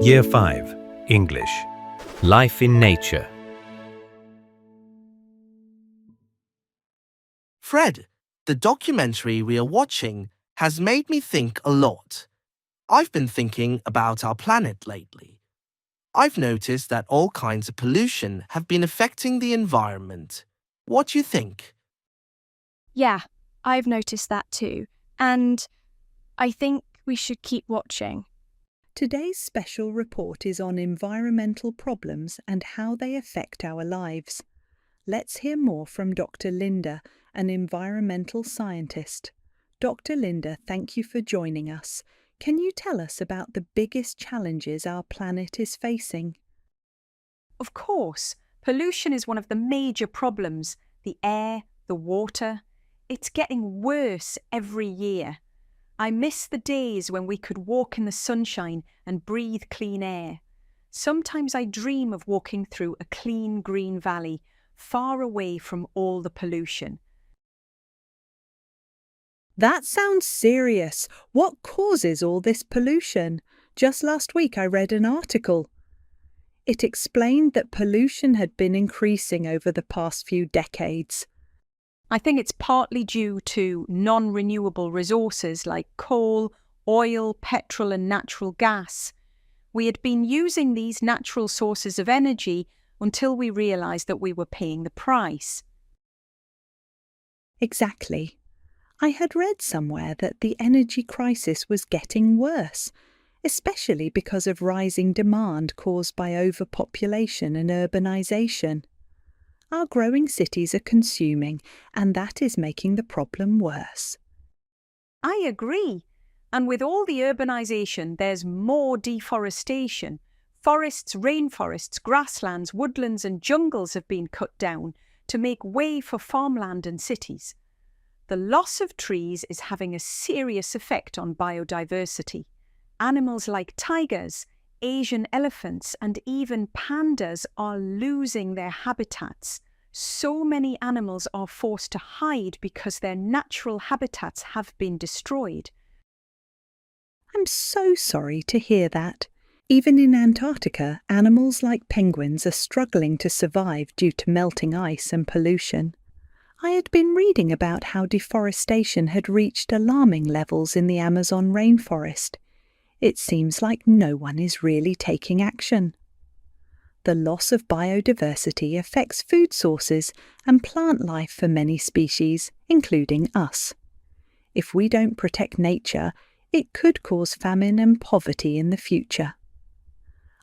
Year 5, English. Life in Nature. Fred, the documentary we are watching has made me think a lot. I've been thinking about our planet lately. I've noticed that all kinds of pollution have been affecting the environment. What do you think? Yeah, I've noticed that too. And I think we should keep watching. Today's special report is on environmental problems and how they affect our lives. Let's hear more from Dr. Linda, an environmental scientist. Dr. Linda, thank you for joining us. Can you tell us about the biggest challenges our planet is facing? Of course, pollution is one of the major problems. The air, the water. It's getting worse every year. I miss the days when we could walk in the sunshine and breathe clean air. Sometimes I dream of walking through a clean green valley, far away from all the pollution. That sounds serious. What causes all this pollution? Just last week I read an article. It explained that pollution had been increasing over the past few decades. I think it's partly due to non-renewable resources like coal, oil, petrol and natural gas. We had been using these natural sources of energy until we realised that we were paying the price. Exactly. I had read somewhere that the energy crisis was getting worse, especially because of rising demand caused by overpopulation and urbanisation. Our growing cities are consuming, and that is making the problem worse. I agree. And with all the urbanisation, there's more deforestation. Forests, rainforests, grasslands, woodlands and jungles have been cut down to make way for farmland and cities. The loss of trees is having a serious effect on biodiversity. Animals like tigers, Asian elephants and even pandas are losing their habitats. So many animals are forced to hide because their natural habitats have been destroyed. I'm so sorry to hear that. Even in Antarctica, animals like penguins are struggling to survive due to melting ice and pollution. I had been reading about how deforestation had reached alarming levels in the Amazon rainforest. It seems like no one is really taking action. The loss of biodiversity affects food sources and plant life for many species, including us. If we don't protect nature, it could cause famine and poverty in the future.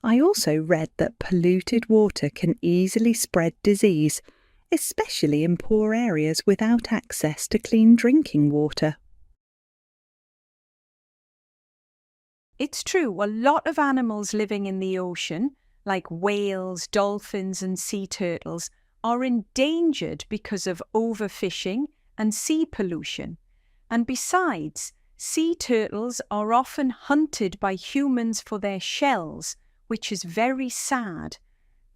I also read that polluted water can easily spread disease, especially in poor areas without access to clean drinking water. It's true, a lot of animals living in the ocean, like whales, dolphins and sea turtles, are endangered because of overfishing and sea pollution. And besides, sea turtles are often hunted by humans for their shells, which is very sad.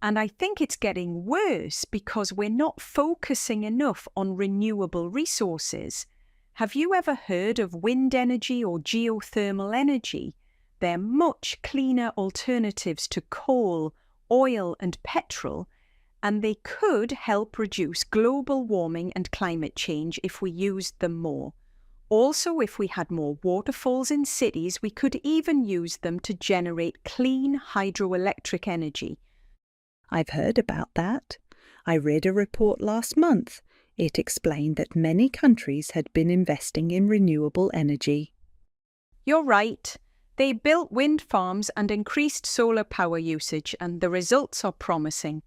And I think it's getting worse because we're not focusing enough on renewable resources. Have you ever heard of wind energy or geothermal energy? They're much cleaner alternatives to coal, oil and petrol, and they could help reduce global warming and climate change if we used them more. Also, if we had more waterfalls in cities, we could even use them to generate clean hydroelectric energy. I've heard about that. I read a report last month. It explained that many countries had been investing in renewable energy. You're right. They built wind farms and increased solar power usage, and the results are promising.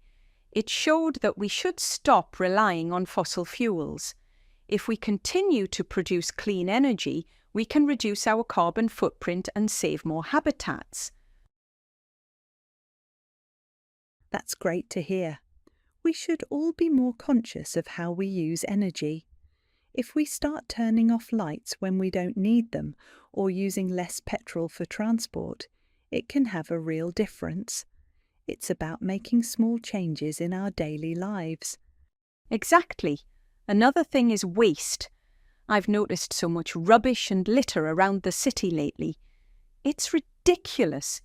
It showed that we should stop relying on fossil fuels. If we continue to produce clean energy, we can reduce our carbon footprint and save more habitats. That's great to hear. We should all be more conscious of how we use energy. If we start turning off lights when we don't need them or using less petrol for transport, it can have a real difference. It's about making small changes in our daily lives. Exactly. Another thing is waste. I've noticed so much rubbish and litter around the city lately. It's ridiculous.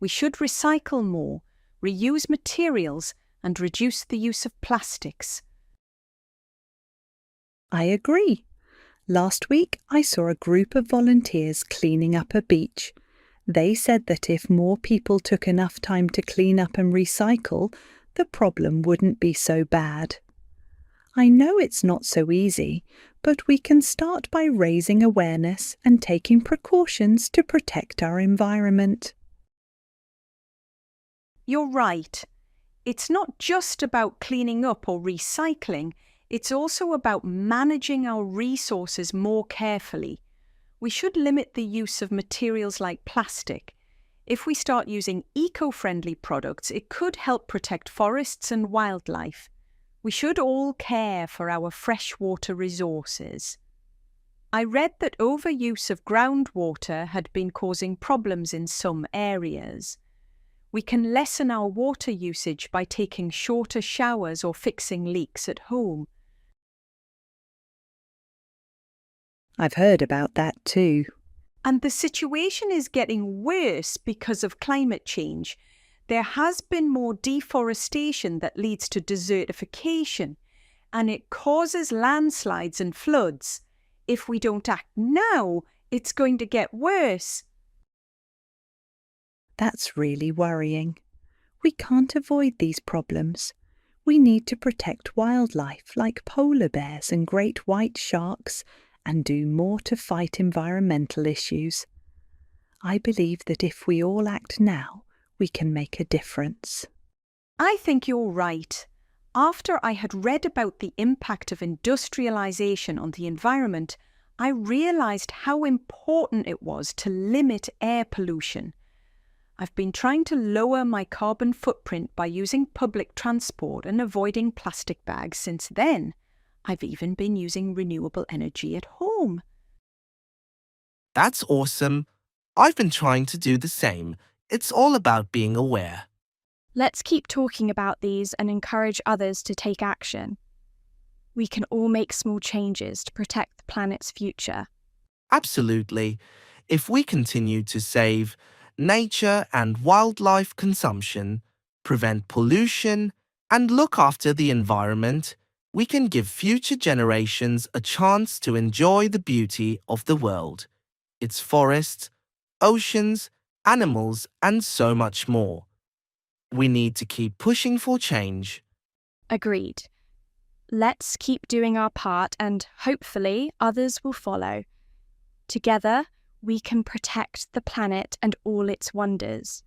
We should recycle more, reuse materials, and reduce the use of plastics. I agree. Last week, I saw a group of volunteers cleaning up a beach. They said that if more people took enough time to clean up and recycle, the problem wouldn't be so bad. I know it's not so easy, but we can start by raising awareness and taking precautions to protect our environment. You're right. It's not just about cleaning up or recycling, it's also about managing our resources more carefully. We should limit the use of materials like plastic. If we start using eco-friendly products, it could help protect forests and wildlife. We should all care for our freshwater resources. I read that overuse of groundwater had been causing problems in some areas. We can lessen our water usage by taking shorter showers or fixing leaks at home. I've heard about that too. And the situation is getting worse because of climate change. There has been more deforestation that leads to desertification, and it causes landslides and floods. If we don't act now, it's going to get worse. That's really worrying. We can't avoid these problems. We need to protect wildlife like polar bears and great white sharks and do more to fight environmental issues. I believe that if we all act now, we can make a difference. I think you're right. After I had read about the impact of industrialization on the environment, I realized how important it was to limit air pollution. I've been trying to lower my carbon footprint by using public transport and avoiding plastic bags since then. I've even been using renewable energy at home. That's awesome. I've been trying to do the same. It's all about being aware. Let's keep talking about these and encourage others to take action. We can all make small changes to protect the planet's future. Absolutely. If we continue to save nature and wildlife consumption, prevent pollution, and look after the environment, we can give future generations a chance to enjoy the beauty of the world, its forests, oceans, animals, and so much more. We need to keep pushing for change. Agreed. Let's keep doing our part and hopefully others will follow. Together, we can protect the planet and all its wonders.